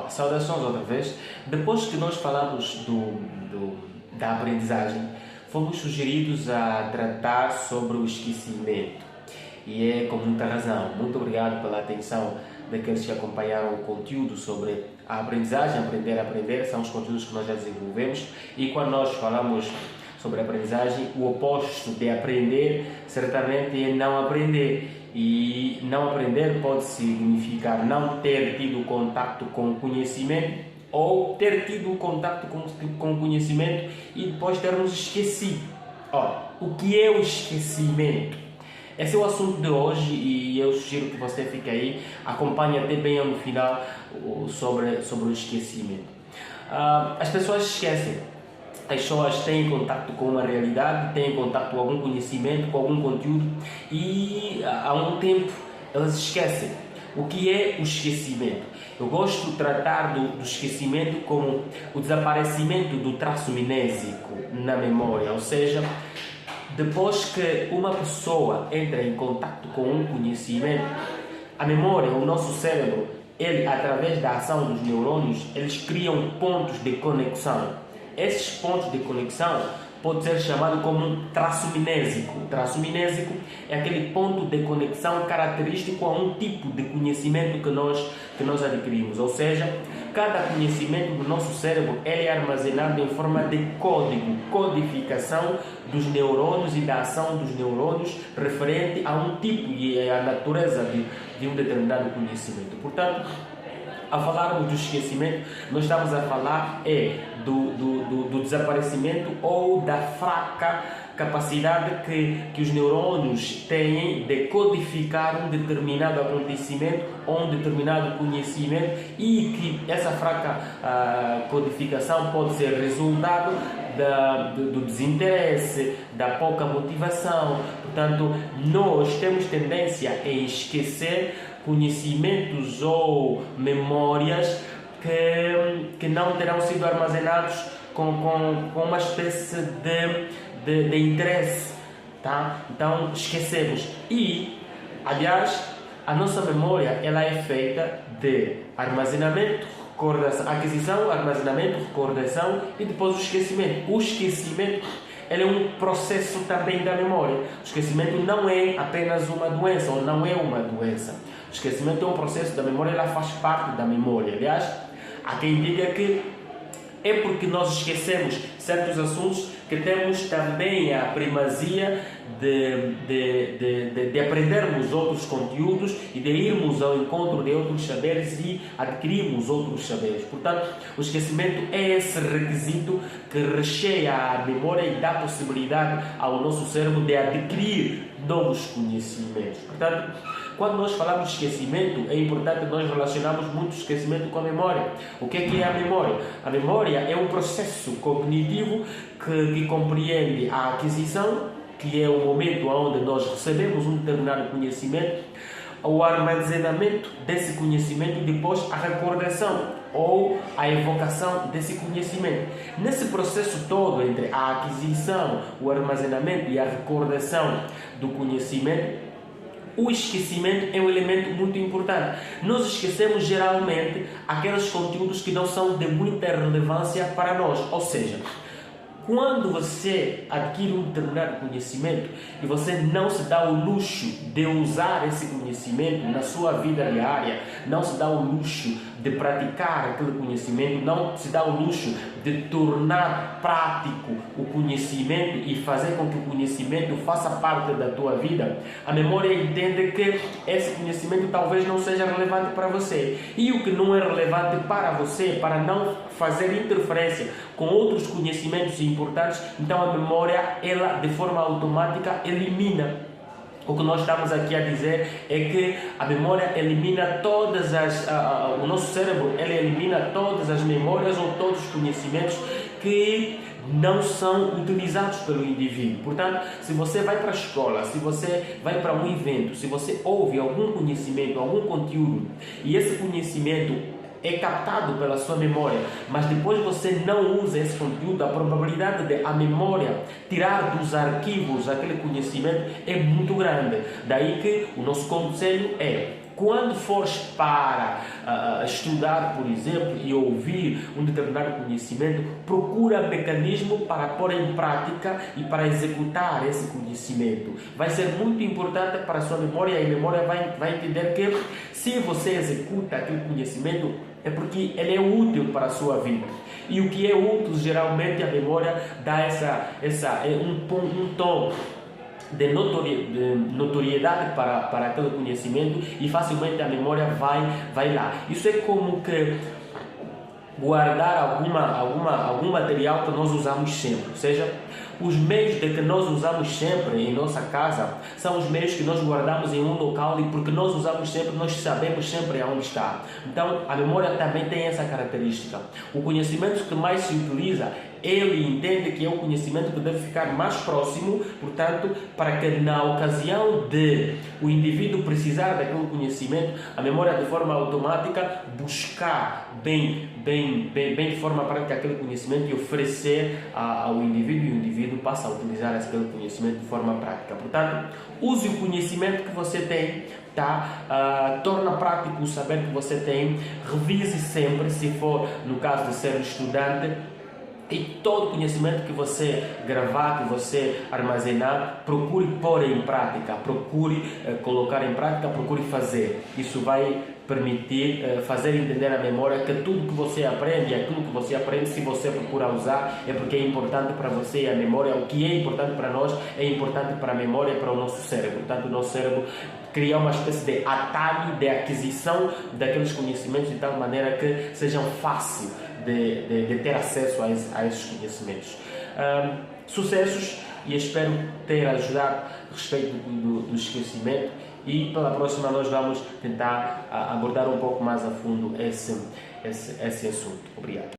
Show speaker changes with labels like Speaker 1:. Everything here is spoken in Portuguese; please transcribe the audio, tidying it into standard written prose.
Speaker 1: Saudações outra vez. Depois que nós falamos da aprendizagem, fomos sugeridos a tratar sobre o esquecimento. E é com muita razão. Muito obrigado pela atenção daqueles que acompanharam o conteúdo sobre a aprendizagem. Aprender a aprender são os conteúdos que nós já desenvolvemos. E quando nós falamos sobre a aprendizagem, o oposto de aprender certamente é não aprender. E não aprender pode significar não ter tido contato com o conhecimento ou ter tido contato com o conhecimento e depois termos esquecido. O que é o esquecimento? Esse é o assunto de hoje e eu sugiro que você fique aí, acompanhe até bem no final sobre o esquecimento. As pessoas esquecem. As pessoas têm contato com uma realidade, têm contato com algum conhecimento, com algum conteúdo e há um tempo elas esquecem. O que é o esquecimento? Eu gosto de tratar do esquecimento como o desaparecimento do traço mnésico na memória, ou seja, depois que uma pessoa entra em contato com um conhecimento, a memória, o nosso cérebro, ele, através da ação dos neurônios, eles criam pontos de conexão. Esses pontos de conexão pode ser chamado como um traço mnésico. O traço mnésico é aquele ponto de conexão característico a um tipo de conhecimento que nós adquirimos. Ou seja, cada conhecimento do nosso cérebro ele é armazenado em forma de código, codificação dos neurônios e da ação dos neurônios referente a um tipo e a natureza de um determinado conhecimento. Portanto, ao falarmos do esquecimento, nós estamos a falar do desaparecimento ou da fraca capacidade que os neurônios têm de codificar um determinado acontecimento ou um determinado conhecimento e que essa fraca codificação pode ser resultado do desinteresse, da pouca motivação. Portanto, nós temos tendência a esquecer conhecimentos ou memórias que não terão sido armazenados com uma espécie de interesse, tá? Então esquecemos. E, aliás, a nossa memória ela é feita de armazenamento, recordação, aquisição, armazenamento, recordação e depois o esquecimento. O esquecimento ele é um processo também da memória. O esquecimento não é apenas uma doença ou não é uma doença. O esquecimento é um processo da memória, ela faz parte da memória. Aliás, há quem diga que é porque nós esquecemos certos assuntos que temos também a primazia de aprendermos outros conteúdos e de irmos ao encontro de outros saberes e adquirirmos outros saberes. Portanto, o esquecimento é esse requisito que recheia a memória e dá possibilidade ao nosso cérebro de adquirir novos conhecimentos. Portanto, quando nós falamos de esquecimento, é importante nós relacionarmos muito o esquecimento com a memória. O que é a memória? A memória é um processo cognitivo que compreende a aquisição, que é o momento onde nós recebemos um determinado conhecimento, o armazenamento desse conhecimento e depois a recordação ou a evocação desse conhecimento. Nesse processo todo entre a aquisição, o armazenamento e a recordação do conhecimento, o esquecimento é um elemento muito importante. Nós esquecemos geralmente aqueles conteúdos que não são de muita relevância para nós. Ou seja, quando você adquire um determinado conhecimento e você não se dá o luxo de usar esse conhecimento na sua vida diária, não se dá o luxo de praticar aquele conhecimento, não se dá o luxo de tornar prático o conhecimento e fazer com que o conhecimento faça parte da tua vida, a memória entende que esse conhecimento talvez não seja relevante para você. E o que não é relevante para você, para não fazer interferência com outros conhecimentos importantes, então a memória, ela de forma automática elimina. O que nós estamos aqui a dizer é que a memória elimina o nosso cérebro, ele elimina todas as memórias ou todos os conhecimentos que não são utilizados pelo indivíduo. Portanto, se você vai para a escola, se você vai para um evento, se você ouve algum conhecimento, algum conteúdo, e esse conhecimento é captado pela sua memória, mas depois você não usa esse conteúdo, a probabilidade de a memória tirar dos arquivos aquele conhecimento é muito grande. Daí que o nosso conselho é quando fores para estudar, por exemplo, e ouvir um determinado conhecimento, procura mecanismo para pôr em prática e para executar esse conhecimento. Vai ser muito importante para a sua memória, e a memória vai entender que se você executa aquele conhecimento, é porque ele é útil para a sua vida. E o que é útil, geralmente a memória dá um tom de notoriedade para aquele conhecimento, e facilmente a memória vai lá. Isso é como que guardar algum material que nós usamos sempre, ou seja, os meios de que nós usamos sempre em nossa casa são os meios que nós guardamos em um local, e porque nós usamos sempre, nós sabemos sempre aonde está. Então a memória também tem essa característica. O conhecimento que mais se utiliza, ele entende que é um conhecimento que deve ficar mais próximo, portanto, para que na ocasião de o indivíduo precisar daquele conhecimento, a memória de forma automática buscar bem de forma prática aquele conhecimento e oferecer ao indivíduo, e o indivíduo passa a utilizar aquele conhecimento de forma prática. Portanto, use o conhecimento que você tem, tá? Torna prático o saber que você tem, revise sempre, se for no caso de ser estudante, e todo conhecimento que você gravar, que você armazenar, procure pôr em prática, procure colocar em prática, procure fazer. Isso vai permitir fazer entender à memória que tudo que você aprende, aquilo que você aprende, se você procura usar, é porque é importante para você, e a memória, o que é importante para nós, é importante para a memória e para o nosso cérebro. Portanto, o nosso cérebro cria uma espécie de atalho de aquisição daqueles conhecimentos, de tal maneira que sejam fáceis de ter acesso a esses conhecimentos. Sucessos, e espero ter ajudado a respeito do esquecimento, e pela próxima nós vamos tentar abordar um pouco mais a fundo esse assunto. Obrigado.